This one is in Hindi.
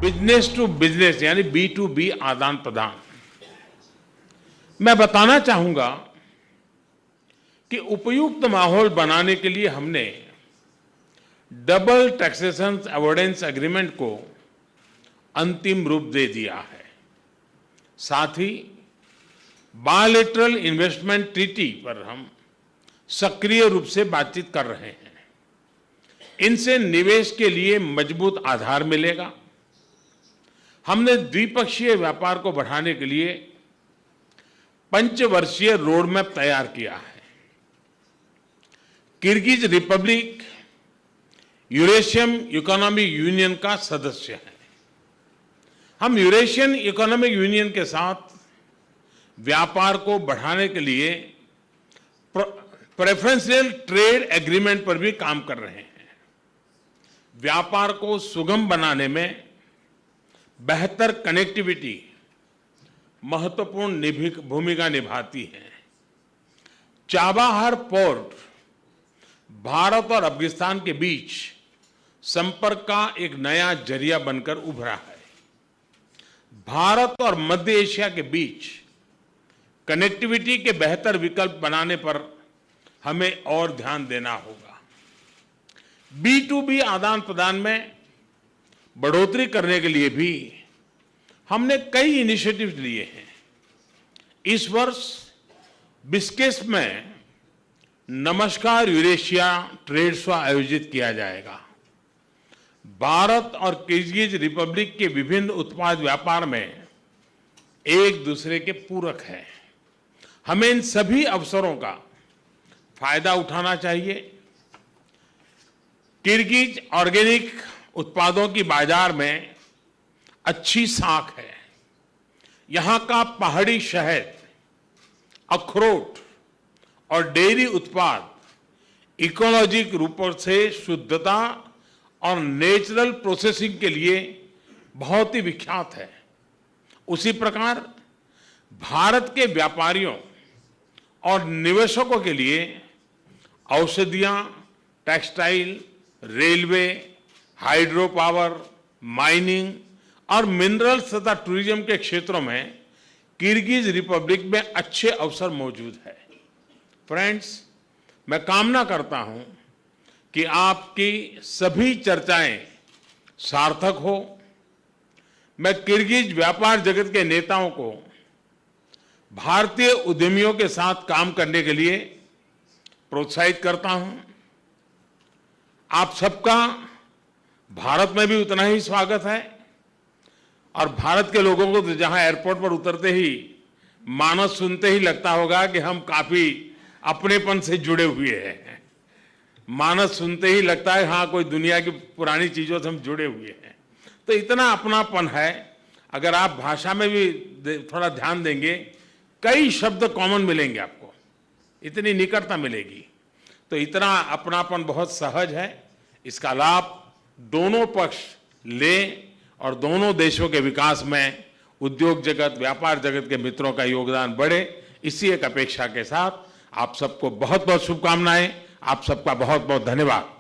बिजनेस टू बिजनेस यानी B2B आदान प्रदान। मैं बताना चाहूंगा कि उपयुक्त माहौल बनाने के लिए हमने डबल टैक्सेशन अवॉइडेंस एग्रीमेंट को अंतिम रूप दे दिया है। साथ ही बायलैटरल इन्वेस्टमेंट ट्रीटी पर हम सक्रिय रूप से बातचीत कर रहे हैं। इनसे निवेश के लिए मजबूत आधार मिलेगा। हमने द्विपक्षीय व्यापार को बढ़ाने के लिए पंचवर्षीय रोड मैप तैयार किया है। Kyrgyz Republic Eurasian economic union का सदस्य है। हम यूरेशियन इकोनॉमिक यूनियन के साथ व्यापार को बढ़ाने के लिए प्रेफरेंशियल ट्रेड एग्रीमेंट पर भी काम कर रहे हैं। व्यापार को सुगम बनाने में बेहतर कनेक्टिविटी महत्वपूर्ण भूमिका निभाती है। चाबाहार पोर्ट भारत और अफगानिस्तान के बीच संपर्क का एक नया जरिया बनकर उभरा है। भारत और मध्य एशिया के बीच कनेक्टिविटी के बेहतर विकल्प बनाने पर हमें और ध्यान देना होगा। B2B आदान प्रदान में बढ़ोतरी करने के लिए भी हमने कई इनिशिएटिव्स लिए हैं। इस वर्ष बिस्केट में नमस्कार यूरेशिया ट्रेड शो आयोजित किया जाएगा। भारत और किर्गिज रिपब्लिक के विभिन्न उत्पाद व्यापार में एक दूसरे के पूरक हैं। हमें इन सभी अवसरों का फायदा उठाना चाहिए। किर्गिज ऑर्गेनिक उत्पादों की बाजार में अच्छी साख है। यहां का पहाड़ी शहद, अखरोट और डेयरी उत्पाद इकोलॉजिक रूपों से शुद्धता और नेचुरल प्रोसेसिंग के लिए बहुत ही विख्यात है। उसी प्रकार भारत के व्यापारियों और निवेशकों के लिए औषधियां, textile, railway, hydro power, mining और मिनरल्स तथा टूरिज्म के क्षेत्रों में किर्गिज रिपब्लिक में अच्छे अवसर मौजूद है। फ्रेंड्स, मैं कामना करता हूं कि आपकी सभी चर्चाएं सार्थक हो। मैं किर्गिज व्यापार जगत के नेताओं को भारतीय उद्यमियों के साथ काम करने के लिए प्रोत्साहित करता हूं। आप सबका भारत में भी उतना ही स्वागत है और भारत के लोगों को तो जहां एयरपोर्ट पर उतरते ही मानस सुनते ही लगता होगा कि हम काफी अपनेपन से जुड़े हुए हैं। मानस सुनते ही लगता है हाँ, कोई दुनिया की पुरानी चीजों से हम जुड़े हुए हैं। तो इतना अपनापन है। अगर आप भाषा में भी थोड़ा ध्यान देंगे, कई शब्द कॉमन मिलेंगे आपको, इतनी निकटता मिलेगी। तो इतना अपनापन बहुत सहज है। इसका लाभ दोनों पक्ष लें और दोनों देशों के विकास में उद्योग जगत, व्यापार जगत के मित्रों का योगदान बढ़े। इसी एक अपेक्षा के साथ आप सबको बहुत बहुत शुभकामनाएं। आप सबका बहुत बहुत धन्यवाद।